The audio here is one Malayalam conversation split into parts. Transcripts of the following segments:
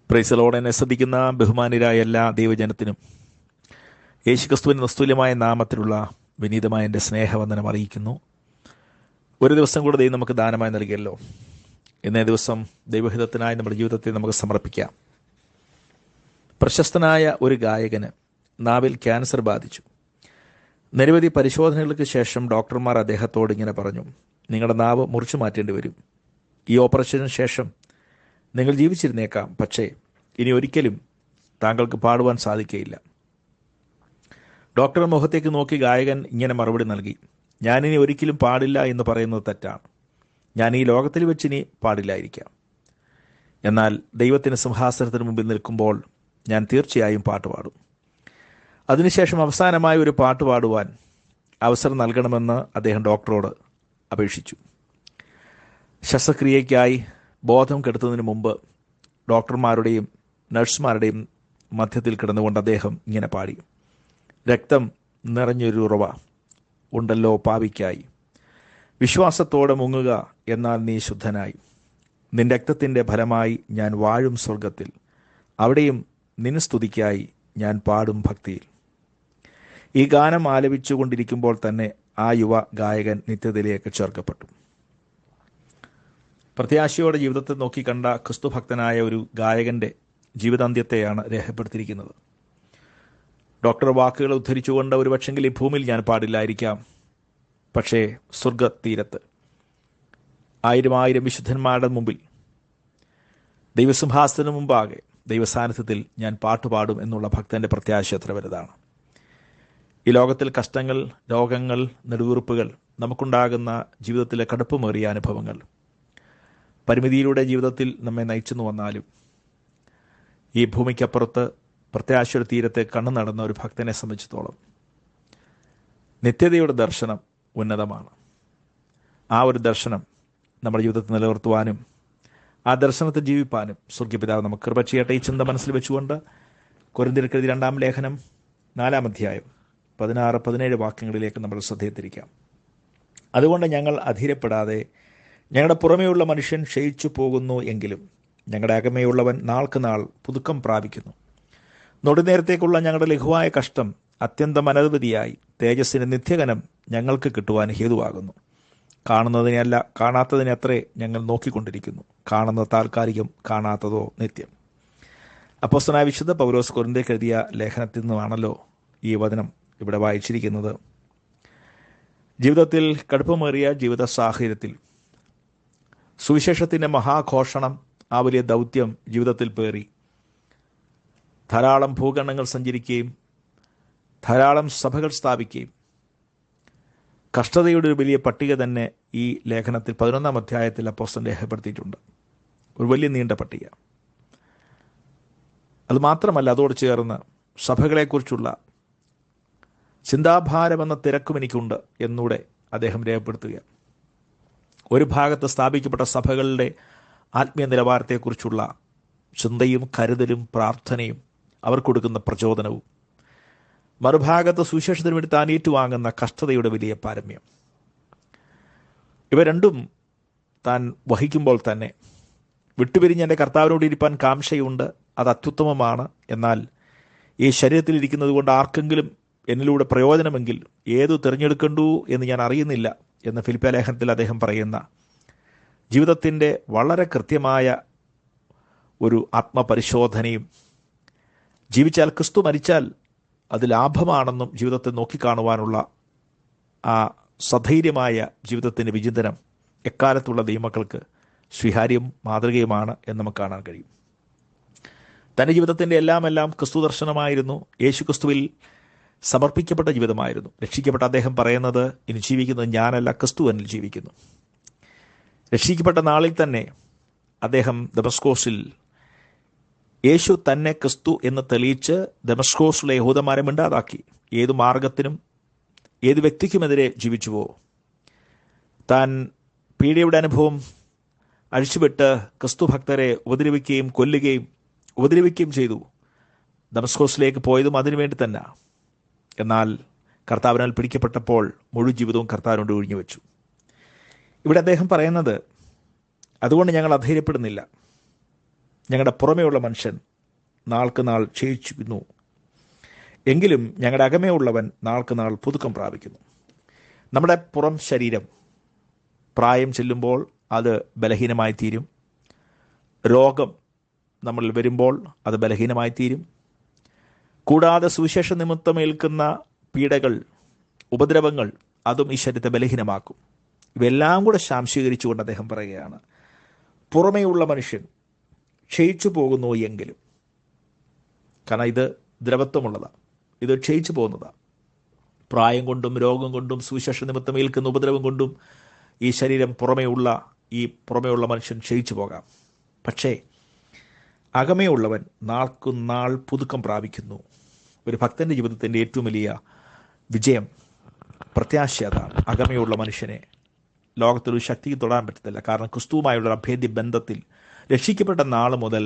Praise the Lord. എന്നെ ശ്രദ്ധിക്കുന്ന ബഹുമാന്യരായ എല്ലാ ദൈവജനത്തിനും യേശുക്രിസ്തുവിൻ്റെ നിസ്തുല്യമായ നാമത്തിലുള്ള വിനീതമായ എൻ്റെ സ്നേഹവന്ദനം അറിയിക്കുന്നു. ഒരു ദിവസം കൂടെ ദൈവം നമുക്ക് ദാനമായി നൽകിയല്ലോ. ഇന്നേ ദിവസം ദൈവഹിതത്തിനായി നമ്മുടെ ജീവിതത്തെ നമുക്ക് സമർപ്പിക്കാം. പ്രശസ്തനായ ഒരു ഗായകന് നാവിൽ ക്യാൻസർ ബാധിച്ചു. നിരവധി പരിശോധനകൾക്ക് ശേഷം ഡോക്ടർമാർ അദ്ദേഹത്തോട് ഇങ്ങനെ പറഞ്ഞു: നിങ്ങളുടെ നാവ് മുറിച്ചു മാറ്റേണ്ടി വരും. ഈ ഓപ്പറേഷന് ശേഷം നിങ്ങൾ ജീവിച്ചിരുന്നേക്കാം, പക്ഷേ ഇനി ഒരിക്കലും താങ്കൾക്ക് പാടുവാൻ സാധിക്കുകയില്ല. ഡോക്ടറുടെ മുഖത്തേക്ക് നോക്കി ഗായകൻ ഇങ്ങനെ മറുപടി നൽകി: ഞാനിനി ഒരിക്കലും പാടില്ല എന്ന് പറയുന്നത് തെറ്റാണ്. ഞാൻ ഈ ലോകത്തിൽ വെച്ചിനി പാടില്ലായിരിക്കാം. എന്നാൽ ദൈവത്തിൻ്റെ സിംഹാസനത്തിന് മുമ്പിൽ നിൽക്കുമ്പോൾ ഞാൻ തീർച്ചയായും പാട്ട് പാടും. അതിനുശേഷം അവസാനമായി ഒരു പാട്ട് പാടുവാൻ അവസരം നൽകണമെന്ന് അദ്ദേഹം ഡോക്ടറോട് അപേക്ഷിച്ചു. ശസ്ത്രക്രിയയ്ക്കായി ബോധം കെടുത്തുന്നതിന് മുമ്പ് ഡോക്ടർമാരുടെയും നഴ്സുമാരുടെയും മധ്യത്തിൽ കിടന്നുകൊണ്ട് അദ്ദേഹം ഇങ്ങനെ പാടി: രക്തം നിറഞ്ഞൊരു ഉറവ ഉണ്ടല്ലോ പാപിക്കായി, വിശ്വാസത്തോടെ മുങ്ങുക എന്നാൽ നീ ശുദ്ധനായി. നിന്റെ രക്തത്തിൻ്റെ ഫലമായി ഞാൻ വാഴും സ്വർഗത്തിൽ, അവിടെയും നിന്നെ സ്തുതിക്കായി ഞാൻ പാടും ഭക്തിയിൽ. ഈ ഗാനം ആലപിച്ചു കൊണ്ടിരിക്കുമ്പോൾ തന്നെ ആ യുവ ഗായകൻ നിത്യതയിലേക്ക് ചേർക്കപ്പെട്ടു. പ്രത്യാശയോടെ ജീവിതത്തെ നോക്കി കണ്ട ക്രിസ്തുഭക്തനായ ഒരു ഗായകൻ്റെ ജീവിതാന്ത്യത്തെയാണ് രേഖപ്പെടുത്തിയിരിക്കുന്നത്. ഡോക്ടർ വാക്കുകൾ ഉദ്ധരിച്ചുകൊണ്ട് ഒരുപക്ഷെങ്കിൽ ഈ ഭൂമിയിൽ ഞാൻ പാടില്ലായിരിക്കാം, പക്ഷേ സ്വർഗതീരത്ത് 1000 വിശുദ്ധന്മാരുടെ മുമ്പിൽ ദൈവസിംഹാസനത്തിന് മുമ്പാകെ ദൈവസാന്നിധ്യത്തിൽ ഞാൻ പാട്ടുപാടും എന്നുള്ള ഭക്തൻ്റെ പ്രത്യാശ എത്ര വലുതാണ്. ഈ ലോകത്തിൽ കഷ്ടങ്ങൾ, രോഗങ്ങൾ, നെടുവീർപ്പുകൾ, നമുക്കുണ്ടാകുന്ന ജീവിതത്തിലെ കടുപ്പമേറിയ അനുഭവങ്ങൾ, പരിമിതിയിലൂടെ ജീവിതത്തിൽ നമ്മെ നയിച്ചെന്ന് വന്നാലും ഈ ഭൂമിക്കപ്പുറത്ത് പ്രത്യാശയുടെ തീരത്തെ കണ്ണു നടന്ന ഒരു ഭക്തനെ സംബന്ധിച്ചിടത്തോളം നിത്യതയുടെ ദർശനം ഉന്നതമാണ്. ആ ഒരു ദർശനം നമ്മുടെ ജീവിതത്തിൽ നിലനിർത്തുവാനും ആ ദർശനത്തിൽ ജീവിപ്പാനും സ്വർഗ്ഗപിതാവ് നമുക്ക് കൃപ ചെയ്യട്ടെ. ഈ ചിന്ത മനസ്സിൽ വെച്ചുകൊണ്ട് കൊരിന്ത്യർക്കെഴുതിയ 2-ാം ലേഖനം 4-ാം അധ്യായം 16-17 വാക്യങ്ങളിലേക്ക് നമ്മൾ ശ്രദ്ധയെത്തിരിക്കാം. അതുകൊണ്ട് ഞങ്ങൾ അധീരപ്പെടാതെ ഞങ്ങളുടെ പുറമേയുള്ള മനുഷ്യൻ ക്ഷയിച്ചു പോകുന്നു എങ്കിലും ഞങ്ങളുടെ അകമേയുള്ളവൻ നാൾക്ക് നാൾ പുതുക്കം പ്രാപിക്കുന്നു. നൊടിനേരത്തേക്കുള്ള ഞങ്ങളുടെ ലഘുവായ കഷ്ടം അത്യന്തം അനവധിയായി തേജസ്സിന് നിത്യകനം ഞങ്ങൾക്ക് കിട്ടുവാൻ ഹേതുവാകുന്നു. കാണുന്നതിനല്ല, കാണാത്തതിനെ അത്രേ ഞങ്ങൾ നോക്കിക്കൊണ്ടിരിക്കുന്നു. കാണുന്നത് താൽക്കാലികം, കാണാത്തതോ നിത്യം. അപ്പോസ്തലനായ വിശുദ്ധ പൗലോസ് കൊരിന്ത്യർക്ക് എഴുതിയ ലേഖനത്തിൽ നിന്നുമാണല്ലോ ഈ വചനം ഇവിടെ വായിച്ചിരിക്കുന്നത്. ജീവിതത്തിൽ കടുപ്പമേറിയ ജീവിത സാഹചര്യത്തിൽ സുവിശേഷത്തിൻ്റെ മഹാഘോഷണം, ആ വലിയ ദൗത്യം ജീവിതത്തിൽ പേറി ധാരാളം ഭൂഖണ്ഡങ്ങൾ സഞ്ചരിക്കുകയും ധാരാളം സഭകൾ സ്ഥാപിക്കുകയും കഷ്ടതയുടെ ഒരു വലിയ പട്ടിക തന്നെ ഈ ലേഖനത്തിൽ 11-ാം അധ്യായത്തിൽ അപ്പോസ്തലൻ രേഖപ്പെടുത്തിയിട്ടുണ്ട്. ഒരു വലിയ നീണ്ട പട്ടിക. അതുമാത്രമല്ല, അതോട് ചേർന്ന് സഭകളെക്കുറിച്ചുള്ള ചിന്താഭാരമെന്ന തിരക്കും എനിക്കുണ്ട് എന്നൂടെ അദ്ദേഹം രേഖപ്പെടുത്തുക. ഒരു ഭാഗത്ത് സ്ഥാപിക്കപ്പെട്ട സഭകളുടെ ആത്മീയ നിലവാരത്തെക്കുറിച്ചുള്ള ചിന്തയും കരുതലും പ്രാർത്ഥനയും അവർ കൊടുക്കുന്ന പ്രചോദനവും, മറുഭാഗത്ത് സുവിശേഷത്തിന് വേണ്ടി താൻ ഏറ്റുവാങ്ങുന്ന കഷ്ടതയുടെ വലിയ പാരമ്യം, ഇവ രണ്ടും താൻ വഹിക്കുമ്പോൾ തന്നെ വിട്ടുപിരിഞ്ഞ് എൻ്റെ കർത്താവിനോട് ഇരിപ്പാൻ കാംക്ഷയുണ്ട്, അത് അത്യുത്തമമാണ്. എന്നാൽ ഈ ശരീരത്തിലിരിക്കുന്നത് കൊണ്ട് ആർക്കെങ്കിലും എന്നിലൂടെ പ്രയോജനമെങ്കിൽ ഏതു തിരഞ്ഞെടുക്കണ്ടു എന്ന് ഞാൻ അറിയുന്നില്ല എന്ന് ഫിലിപ്പിയ ലേഖനത്തിൽ അദ്ദേഹം പറയുന്ന ജീവിതത്തിൻ്റെ വളരെ കൃത്യമായ ഒരു ആത്മപരിശോധനയും, ജീവിച്ചാൽ ക്രിസ്തു, മരിച്ചാൽ അത് ലാഭമാണെന്നും ജീവിതത്തെ നോക്കിക്കാണുവാനുള്ള ആ സധൈര്യമായ ജീവിതത്തിൻ്റെ വിചിന്തനം എക്കാലത്തുള്ള ദൈവമക്കൾക്ക് സ്വീകാര്യവും മാതൃകയുമാണ് എന്ന് നമുക്ക് കാണാൻ കഴിയും. തൻ്റെ ജീവിതത്തിൻ്റെ എല്ലാം ക്രിസ്തു ദർശനമായിരുന്നു. യേശു ക്രിസ്തുവിൽ സമർപ്പിക്കപ്പെട്ട ജീവിതമായിരുന്നു. രക്ഷിക്കപ്പെട്ട അദ്ദേഹം പറയുന്നത്, ഇനി ജീവിക്കുന്നത് ഞാനല്ല, ക്രിസ്തു എന്നിൽ ജീവിക്കുന്നു. രക്ഷിക്കപ്പെട്ട നാളിൽ തന്നെ അദ്ദേഹം ദമസ്കോസിൽ യേശു തന്നെ ക്രിസ്തു എന്ന് തെളിയിച്ച് ദമസ്കോസിലെ യഹൂദന്മാരെ മിണ്ടാതാക്കി. ഏതു മാർഗത്തിനും ഏത് വ്യക്തിക്കുമെതിരെ ജീവിച്ചുവോ, താൻ പീഡയുടെ അനുഭവം അഴിച്ചുവിട്ട് ക്രിസ്തു ഭക്തരെ ഉപദ്രവിക്കുകയും ചെയ്തു. ദമസ്കോസിലേക്ക് പോയതും അതിനുവേണ്ടി തന്നെ. എന്നാൽ കർത്താവിനാൽ പിടിക്കപ്പെട്ടപ്പോൾ മുഴു ജീവിതവും കർത്താവിനോട് ഒഴിഞ്ഞു വെച്ചു. ഇവിടെ അദ്ദേഹം പറയുന്നത്, അതുകൊണ്ട് ഞങ്ങൾ അധൈര്യപ്പെടുന്നില്ല. ഞങ്ങളുടെ പുറമേയുള്ള മനുഷ്യൻ നാൾക്ക് നാൾ ക്ഷയിക്കുന്നു, എങ്കിലും ഞങ്ങളുടെ അകമേ ഉള്ളവൻ നാൾക്ക് നാൾ പുതുക്കം പ്രാപിക്കുന്നു. നമ്മുടെ പുറം ശരീരം പ്രായം ചെല്ലുമ്പോൾ അത് ബലഹീനമായി തീരും. രോഗം നമ്മളിൽ വരുമ്പോൾ അത് ബലഹീനമായി തീരും. കൂടാതെ സുവിശേഷ നിമിത്തം ഏൽക്കുന്ന പീഡകൾ, ഉപദ്രവങ്ങൾ, അതും ഈ ശരീരത്തെ ബലഹീനമാക്കും. ഇവയെല്ലാം കൂടെ ശാംശീകരിച്ചുകൊണ്ട് അദ്ദേഹം പറയുകയാണ്, പുറമേയുള്ള മനുഷ്യൻ ക്ഷയിച്ചു പോകുന്നു എങ്കിലും, കാരണം ഇത് ദ്രവത്വമുള്ളതാണ്, ഇത് ക്ഷയിച്ചു പോകുന്നതാണ്. പ്രായം കൊണ്ടും രോഗം കൊണ്ടും സുവിശേഷ നിമിത്തം ഏൽക്കുന്ന ഉപദ്രവം കൊണ്ടും ഈ ശരീരം പുറമേയുള്ള മനുഷ്യൻ ക്ഷയിച്ചു പോകാം. പക്ഷേ അകമേ ഉള്ളവൻ നാൾക്കുനാൾ പുതുക്കം പ്രാപിക്കുന്നു. ഒരു ഭക്തൻ്റെ ജീവിതത്തിൻ്റെ ഏറ്റവും വലിയ വിജയം, പ്രത്യാശ അതാണ്. അകമയുള്ള മനുഷ്യനെ ലോകത്തൊരു ശക്തിക്ക് തൊടാൻ പറ്റത്തില്ല. കാരണം ക്രിസ്തുവുമായുള്ള അഭേദ്യ ബന്ധത്തിൽ രക്ഷിക്കപ്പെട്ട നാൾ മുതൽ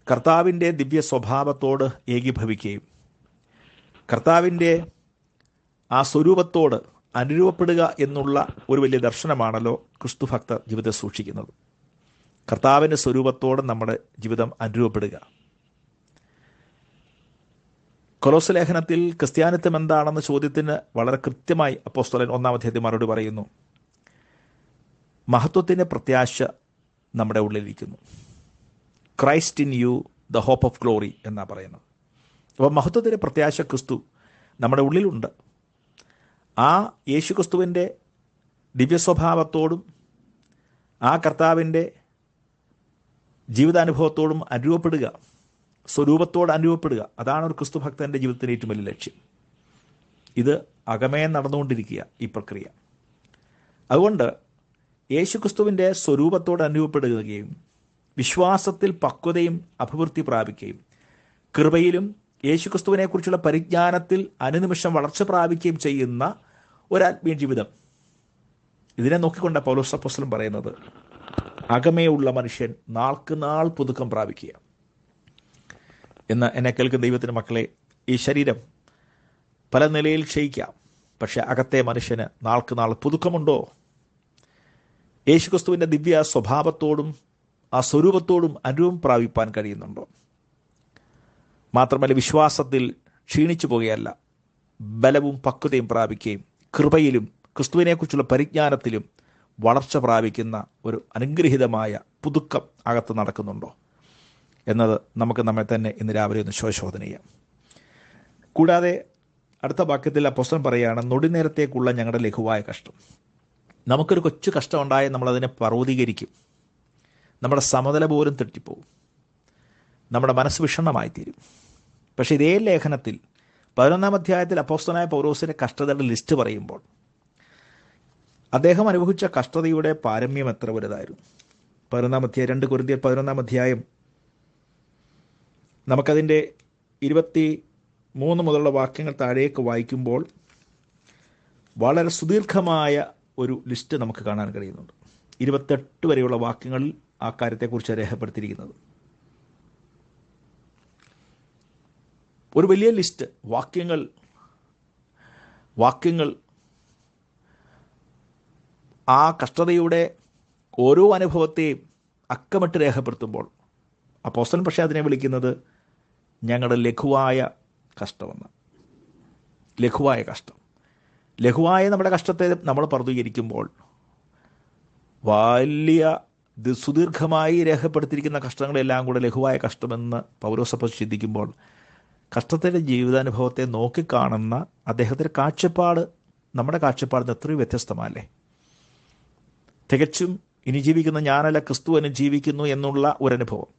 കർത്താവിൻ്റെ ദിവ്യ സ്വഭാവത്തോട് ഏകീഭവിക്കുകയും കർത്താവിൻ്റെ ആ സ്വരൂപത്തോട് അനുരൂപപ്പെടുക എന്നുള്ള ഒരു വലിയ ദർശനമാണല്ലോ ക്രിസ്തു ഭക്തർ ജീവിതത്തെ സൂക്ഷിക്കുന്നത്. കർത്താവിൻ്റെ സ്വരൂപത്തോട് നമ്മുടെ ജീവിതം അനുരൂപപ്പെടുക. കൊലോസ്യ ലേഖനത്തിൽ ക്രിസ്ത്യാനിത്വം എന്താണെന്ന ചോദ്യത്തിന് വളരെ കൃത്യമായി അപ്പോസ്തലൻ 1-ാം അധ്യായത്തിൽ മറുപടി പറയുന്നു. മഹത്വത്തിൻ്റെ പ്രത്യാശ നമ്മുടെ ഉള്ളിലിരിക്കുന്നു. Christ in you the hope of glory എന്നാണ് പറയുന്നത്. അപ്പോൾ മഹത്വത്തിൻ്റെ പ്രത്യാശ ക്രിസ്തു നമ്മുടെ ഉള്ളിലുണ്ട്. ആ യേശു ക്രിസ്തുവിൻ്റെ ദിവ്യസ്വഭാവത്തോടും ആ കർത്താവിൻ്റെ ജീവിതാനുഭവത്തോടും അനുരൂപപ്പെടുക, സ്വരൂപത്തോട് അനുരൂപപ്പെടുക, അതാണ് ഒരു ക്രിസ്തു ഭക്തൻ്റെ ജീവിതത്തിൻ്റെ ഏറ്റവും വലിയ ലക്ഷ്യം. ഇത് അകമേ നടന്നുകൊണ്ടിരിക്കുക ഈ പ്രക്രിയ. അതുകൊണ്ട് യേശു ക്രിസ്തുവിൻ്റെ സ്വരൂപത്തോട് അനുരൂപപ്പെടുകയും വിശ്വാസത്തിൽ പക്വതയും അഭിവൃദ്ധി പ്രാപിക്കുകയും കൃപയിലും യേശു ക്രിസ്തുവിനെക്കുറിച്ചുള്ള പരിജ്ഞാനത്തിൽ അനുനിമിഷം വളർച്ച പ്രാപിക്കുകയും ചെയ്യുന്ന ഒരാത്മീയ ജീവിതം, ഇതിനെ നോക്കിക്കൊണ്ട പൗലോസ് അപ്പോസ്തലൻ പറയുന്നത്, അകമേയുള്ള മനുഷ്യൻ നാൾക്ക് നാൾ പുതുക്കം പ്രാപിക്കുക എന്ന്. എന്നെ കേൾക്കുന്ന ദൈവത്തിൻ്റെ മക്കളെ, ഈ ശരീരം പല നിലയിൽ ക്ഷയിക്കാം, പക്ഷെ അകത്തെ മനുഷ്യന് നാൾക്ക് നാൾ പുതുക്കമുണ്ടോ? യേശുക്രിസ്തുവിൻ്റെ ദിവ്യ സ്വഭാവത്തോടും ആ സ്വരൂപത്തോടും അനുരൂപം പ്രാപിപ്പാൻ കഴിയുന്നുണ്ടോ? മാത്രമല്ല വിശ്വാസത്തിൽ ക്ഷീണിച്ചു പോകുകയല്ല, ബലവും പക്വതയും പ്രാപിക്കുകയും കൃപയിലും ക്രിസ്തുവിനെക്കുറിച്ചുള്ള പരിജ്ഞാനത്തിലും വളർച്ച പ്രാപിക്കുന്ന ഒരു അനുഗ്രഹീതമായ പുതുക്കം അകത്ത് നടക്കുന്നുണ്ടോ എന്നത് നമുക്ക് നമ്മെ തന്നെ ഇന്ന് രാവിലെ ഒന്ന് ശോധന ചെയ്യാം. കൂടാതെ അടുത്ത വാക്യത്തിൽ അപ്പോസ്തലൻ പറയുകയാണ്, നൊടിനേരത്തേക്കുള്ള ഞങ്ങളുടെ ലഘുവായ കഷ്ടം. നമുക്കൊരു കൊച്ചു കഷ്ടം ഉണ്ടായാൽ നമ്മളതിനെ പർവ്വതീകരിക്കും. നമ്മുടെ സമതല പോലും തെറ്റിപ്പോവും, നമ്മുടെ മനസ്സ് വിഷണ്ണമായിത്തീരും. പക്ഷേ ഇതേ ലേഖനത്തിൽ 11-ാം അധ്യായത്തിൽ അപ്പോസ്തലനായ പൗലോസിൻ്റെ കഷ്ടതയുടെ ലിസ്റ്റ് പറയുമ്പോൾ അദ്ദേഹം അനുഭവിച്ച കഷ്ടതയുടെ പാരമ്യം എത്ര വലുതായിരുന്നു. 11-ാം അധ്യായം 2 കൊരിന്ത്യർ 11-ാം അധ്യായം നമുക്കതിൻ്റെ 23 മുതലുള്ള വാക്യങ്ങൾ താഴേക്ക് വായിക്കുമ്പോൾ വളരെ സുദീർഘമായ ഒരു ലിസ്റ്റ് നമുക്ക് കാണാൻ കഴിയുന്നുണ്ട്. 28 വരെയുള്ള വാക്യങ്ങളിൽ ആ കാര്യത്തെക്കുറിച്ച് രേഖപ്പെടുത്തിയിരിക്കുന്നത് ഒരു വലിയ ലിസ്റ്റ്, വാക്യങ്ങൾ ആ കഷ്ടതയുടെ ഓരോ അനുഭവത്തെയും അക്കമിട്ട് രേഖപ്പെടുത്തുമ്പോൾ അപ്പോസ്തലൻ പക്ഷേ അതിനെ വിളിക്കുന്നത് ഞങ്ങളുടെ ലഘുവായ കഷ്ടമെന്ന്. ലഘുവായ കഷ്ടം, ലഘുവായ നമ്മുടെ കഷ്ടത്തെ നമ്മൾ പ്രതികരിക്കുമ്പോൾ വലിയ സുദീർഘമായി രേഖപ്പെടുത്തിയിരിക്കുന്ന കഷ്ടങ്ങളെല്ലാം കൂടെ ലഘുവായ കഷ്ടമെന്ന് പൗലോസ് അപ്പോസ്തലൻ ചിന്തിക്കുമ്പോൾ കഷ്ടത്തിൻ്റെ ജീവിതാനുഭവത്തെ നോക്കിക്കാണുന്ന അദ്ദേഹത്തിൻ്റെ കാഴ്ചപ്പാട് നമ്മുടെ കാഴ്ചപ്പാടിന് എത്രയും വ്യത്യസ്തമല്ലേ. തികച്ചും ഇനി ജീവിക്കുന്ന ഞാനല്ല, ക്രിസ്തു എന്നെ ജീവിക്കുന്നു എന്നുള്ള ഒരനുഭവം.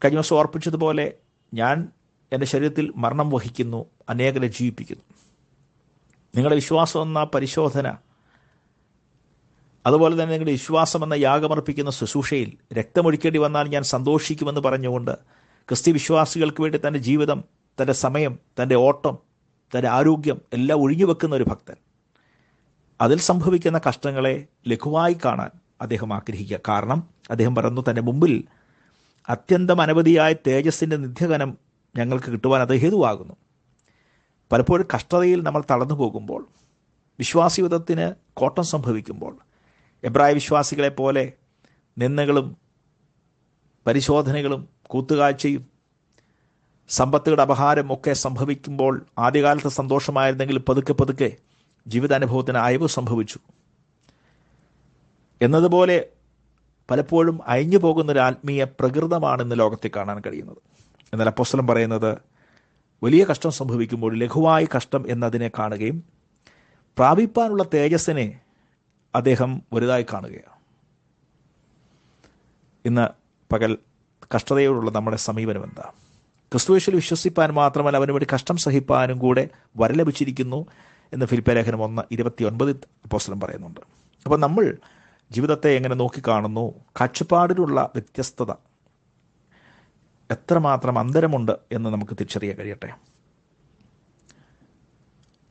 കഴിഞ്ഞ ദിവസം ഓർപ്പിച്ചതുപോലെ ഞാൻ എൻ്റെ ശരീരത്തിൽ മരണം വഹിക്കുന്നു, അനേകരെ ജീവിപ്പിക്കുന്നു. നിങ്ങളുടെ വിശ്വാസം എന്ന പരിശോധന, അതുപോലെ തന്നെ നിങ്ങളുടെ വിശ്വാസം എന്ന യാഗമർപ്പിക്കുന്ന ശുശ്രൂഷയിൽ രക്തമൊഴിക്കേണ്ടി വന്നാൽ ഞാൻ സന്തോഷിക്കുമെന്ന് പറഞ്ഞുകൊണ്ട് ക്രിസ്ത്യ വിശ്വാസികൾക്ക് വേണ്ടി തൻ്റെ ജീവിതം, തൻ്റെ സമയം, തൻ്റെ ഓട്ടം, തൻ്റെ ആരോഗ്യം എല്ലാം ഒഴിഞ്ഞു വെക്കുന്ന ഒരു ഭക്തൻ, അതിൽ സംഭവിക്കുന്ന കഷ്ടങ്ങളെ ലഘുവായി കാണാൻ അദ്ദേഹം ആഗ്രഹിക്കുക. കാരണം അദ്ദേഹം പറഞ്ഞു, തൻ്റെ മുമ്പിൽ അത്യന്തം അനവധിയായ തേജസ്സിൻ്റെ നിത്യകനം ഞങ്ങൾക്ക് കിട്ടുവാൻ അത് ഹേതുവാകുന്നു. പലപ്പോഴും കഷ്ടതയിൽ നമ്മൾ തളർന്നു പോകുമ്പോൾ, വിശ്വാസജീവിതത്തിന് കോട്ടം സംഭവിക്കുമ്പോൾ, എബ്രായ വിശ്വാസികളെ പോലെ നിന്ദകളും പരിശോധനകളും കൂത്തുകാഴ്ചയും സമ്പത്തുകളുടെ അപഹാരം ഒക്കെ സംഭവിക്കുമ്പോൾ ആദ്യകാലത്ത് സന്തോഷമായിരുന്നെങ്കിൽ പതുക്കെ പതുക്കെ ജീവിതാനുഭവത്തിന് അയവ് സംഭവിച്ചു എന്നതുപോലെ പലപ്പോഴും അയഞ്ഞു പോകുന്നൊരു ആത്മീയ പ്രകൃതമാണ് ഇന്ന് ലോകത്തിൽ കാണാൻ കഴിയുന്നത്. എന്നാൽ അപ്പോസ്തലൻ പറയുന്നത് വലിയ കഷ്ടം സംഭവിക്കുമ്പോൾ ലഘുവായ കഷ്ടം എന്നതിനെ കാണുകയും പ്രാപിപ്പാനുള്ള തേജസ്സിനെ അദ്ദേഹം വലുതായി കാണുകയാണ്. ഇന്ന് പകൽ കഷ്ടതയോടുള്ള നമ്മുടെ സമീപനം എന്താ? ക്രിസ്തുയേശുവിൽ വിശ്വസിപ്പാൻ മാത്രമല്ല അവന് വേണ്ടി കഷ്ടം സഹിപ്പാനും കൂടെ വരലഭിച്ചിരിക്കുന്നു എന്ന് ഫിലിപ്പിയ ലേഖനം 1:29 അപ്പോസ്തലൻ പറയുന്നുണ്ട്. അപ്പോൾ നമ്മൾ ജീവിതത്തെ എങ്ങനെ നോക്കിക്കാണുന്നു, കാഴ്ചപ്പാടിലുള്ള വ്യത്യസ്തത എത്രമാത്രം അന്തരമുണ്ട് എന്ന് നമുക്ക് തിരിച്ചറിയാൻ കഴിയട്ടെ.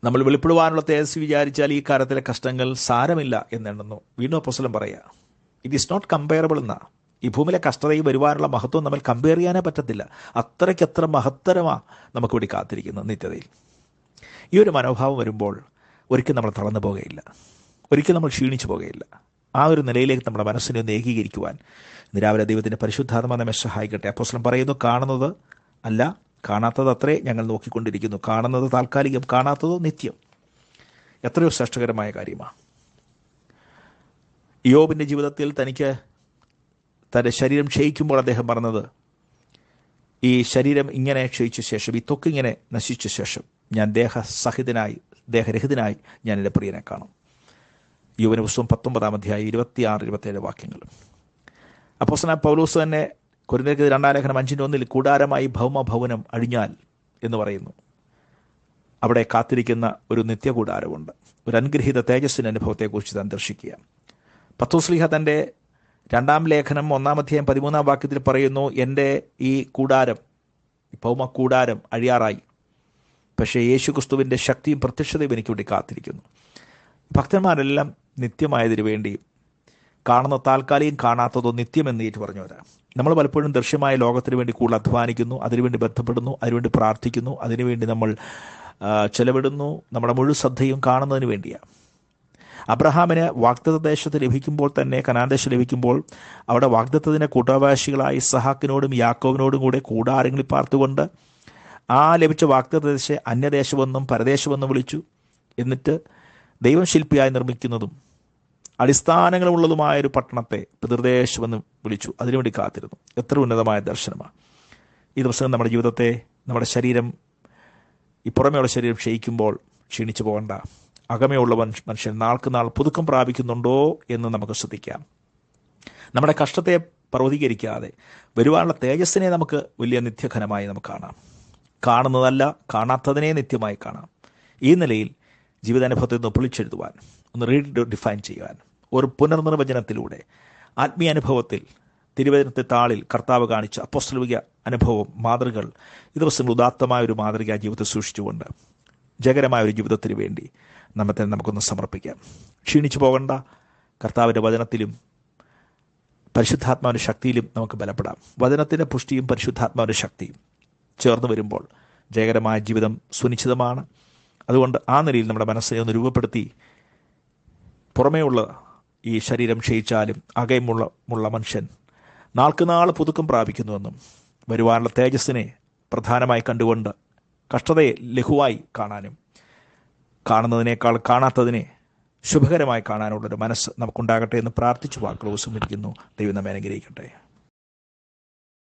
നമ്മൾ വെളിപ്പെടുവാനുള്ള തേജസ് വിചാരിച്ചാൽ ഈ കാലത്തിലെ കഷ്ടങ്ങൾ സാരമില്ല എന്നെണ്ണുന്നു. വീണ്ടും അപ്പോസ്തലൻ പറയുക, ഇറ്റ് ഈസ് നോട്ട് കമ്പയറബിൾ എന്നാ. ഈ ഭൂമിയിലെ കഷ്ടതയും വരുവാനുള്ള മഹത്വം നമ്മൾ കമ്പയർ ചെയ്യാനേ പറ്റത്തില്ല. അത്രയ്ക്കത്ര മഹത്തരമാണ് നമുക്ക് വേണ്ടി കാത്തിരിക്കുന്നത് നിത്യതയിൽ. ഈ ഒരു മനോഭാവം വരുമ്പോൾ ഒരിക്കലും നമ്മൾ തളർന്നു പോകുകയില്ല, ഒരിക്കലും നമ്മൾ ക്ഷീണിച്ചു പോകുകയില്ല. ആ ഒരു നിലയിലേക്ക് നമ്മുടെ മനസ്സിനെ ഒന്ന് ഏകീകരിക്കുവാൻ രാവിലെ ദൈവത്തിൻ്റെ പരിശുദ്ധാത്മാ നമ്മെ സഹായിക്കട്ടെ. അപ്പോസ്തലൻ പറയുന്നു, കാണുന്നത് അല്ല കാണാത്തത് അത്രേ ഞങ്ങൾ നോക്കിക്കൊണ്ടിരിക്കുന്നു. കാണുന്നത് താൽക്കാലികം, കാണാത്തതോ നിത്യം. എത്രയോ ശ്രേഷ്ഠകരമായ കാര്യമാണ്. യോബിൻ്റെ ജീവിതത്തിൽ തനിക്ക് തൻ്റെ ശരീരം ക്ഷയിക്കുമ്പോൾ അദ്ദേഹം പറഞ്ഞത്, ഈ ശരീരം ഇങ്ങനെ ക്ഷയിച്ച ശേഷം, ഈ ത്വക്കിങ്ങനെ നശിച്ച ശേഷം ഞാൻ ദേഹരഹിതനായി ഞാൻ എൻ്റെ പ്രിയനെ കാണും. യോബിന്റെ പുസ്തകം 19 26-27 വാക്യങ്ങൾ. അപ്പോസ്തലനായ പൗലോസ് തന്നെ കൊരിന്ത്യർക്ക് 2 ലേഖനം 5:1 കൂടാരമായി ഭൗമഭവനം അഴിഞ്ഞാൽ എന്ന് പറയുന്നു. അവിടെ കാത്തിരിക്കുന്ന ഒരു നിത്യകൂടാരമുണ്ട്. ഒരു അനുഗ്രഹീത തേജസ്സിൻ്റെ അനുഭവത്തെക്കുറിച്ച് താൻ ദർശിക്കുക. പത്രോസ്ലീഹ തൻ്റെ 2 ലേഖനം 1:13 വാക്യത്തിൽ പറയുന്നു, എൻ്റെ ഈ കൂടാരം, ഭൗമ കൂടാരം അഴിയാറായി, പക്ഷേ യേശു ക്രിസ്തുവിൻ്റെ ശക്തിയും പ്രത്യക്ഷതയും എനിക്ക് വേണ്ടി കാത്തിരിക്കുന്നു. ഭക്തന്മാരെല്ലാം നിത്യമായതിനു വേണ്ടി കാണുന്ന താൽക്കാലികം, കാണാത്തതോ നിത്യമെന്ന് ഏറ്റു പറഞ്ഞവരാണ്. നമ്മൾ പലപ്പോഴും ദൃശ്യമായ ലോകത്തിന് വേണ്ടി കൂടുതൽ അധ്വാനിക്കുന്നു, അതിനുവേണ്ടി ബന്ധപ്പെടുന്നു, അതിനുവേണ്ടി പ്രാർത്ഥിക്കുന്നു, അതിനുവേണ്ടി നമ്മൾ ചെലവിടുന്നു. നമ്മുടെ മുഴുവൻ ശ്രദ്ധയും കാണുന്നതിന് വേണ്ടിയാണ്. അബ്രഹാമിന് വാഗ്ദത്ത ദേശത്ത് ലഭിക്കുമ്പോൾ തന്നെ, കനാൻ ദേശം ലഭിക്കുമ്പോൾ അവിടെ വാഗ്ദത്തത്തിൻ്റെ കൂട്ടാവകാശികളായി ഇസ്ഹാക്കിനോടും യാക്കോബിനോടും കൂടെ കൂടാരങ്ങളിൽ പാർത്തുകൊണ്ട് ആ ലഭിച്ച വാഗ്ദത്ത ദേശത്തെ അന്യദേശമെന്നും പരദേശമെന്നും വിളിച്ചു. എന്നിട്ട് ദൈവം ശില്പിയായി നിർമ്മിക്കുന്നതും അടിസ്ഥാനങ്ങളുള്ളതുമായൊരു പട്ടണത്തെ പിതൃദേശമെന്ന് വിളിച്ചു. അതിനുവേണ്ടി കാത്തിരുന്നു. എത്ര ഉന്നതമായ ദർശനമാണ്! ഈ ദിവസം നമ്മുടെ ജീവിതത്തെ, നമ്മുടെ ശരീരം, ഈ പുറമെയുള്ള ശരീരം ക്ഷയിക്കുമ്പോൾ ക്ഷീണിച്ചു പോകണ്ട. അകമയുള്ള മനുഷ്യൻ നാൾക്ക് നാൾ പുതുക്കം പ്രാപിക്കുന്നുണ്ടോ എന്ന് നമുക്ക് ശ്രദ്ധിക്കാം. നമ്മുടെ കഷ്ടത്തെ പർവ്വതീകരിക്കാതെ വരുവാനുള്ള തേജസ്സിനെ നമുക്ക് വലിയ നിത്യഘനമായി നമുക്ക് കാണാം. കാണുന്നതല്ല കാണാത്തതിനെ നിത്യമായി കാണാം. ഈ നിലയിൽ ജീവിതാനുഭവത്തിൽ നിന്ന് പൊളിച്ചെഴുതുവാൻ, ഒന്ന് റീഡിഫൈൻ ചെയ്യുവാൻ, ഒരു പുനർനിർവചനത്തിലൂടെ ആത്മീയ അനുഭവത്തിൽ തിരുവചനത്തെ താളിൽ കർത്താവ് കാണിച്ച അപ്പോസ്തലിക അനുഭവം, മാതൃകൾ ഈ ദിവസങ്ങൾ ഉദാത്തമായ ഒരു മാതൃക ജീവിതത്തിൽ സൂക്ഷിച്ചുകൊണ്ട് ജയകരമായ ഒരു ജീവിതത്തിന് വേണ്ടി നമുക്കൊന്ന് സമർപ്പിക്കാം. ക്ഷീണിച്ചു പോകണ്ട. കർത്താവിൻ്റെ വചനത്തിലും പരിശുദ്ധാത്മാവിൻ്റെ ശക്തിയിലും നമുക്ക് ബലപ്പെടാം. വചനത്തിൻ്റെ പുഷ്ടിയും പരിശുദ്ധാത്മാവിൻ്റെ ശക്തിയും ചേർന്ന് വരുമ്പോൾ ജയകരമായ ജീവിതം സുനിശ്ചിതമാണ്. അതുകൊണ്ട് ആ നിലയിൽ നമ്മുടെ മനസ്സിനെ ഒന്ന് രൂപപ്പെടുത്തി, പുറമേയുള്ള ഈ ശരീരം ക്ഷയിച്ചാലും അകമുള്ള മനുഷ്യൻ നാൾക്ക് നാൾ പുതുക്കം പ്രാപിക്കുന്നുവെന്നും വരുവാനുള്ള തേജസ്സിനെ പ്രധാനമായി കണ്ടുകൊണ്ട് കഷ്ടതയെ ലഘുവായി കാണാനും കാണുന്നതിനേക്കാൾ കാണാത്തതിനെ ശുഭകരമായി കാണാനുള്ളൊരു മനസ്സ് നമുക്കുണ്ടാകട്ടെ എന്ന് പ്രാർത്ഥിച്ചു വാക്കുകൾ ഉപസംഹരിക്കുന്നു. ദൈവം നമ്മെ അനുഗ്രഹിക്കട്ടെ.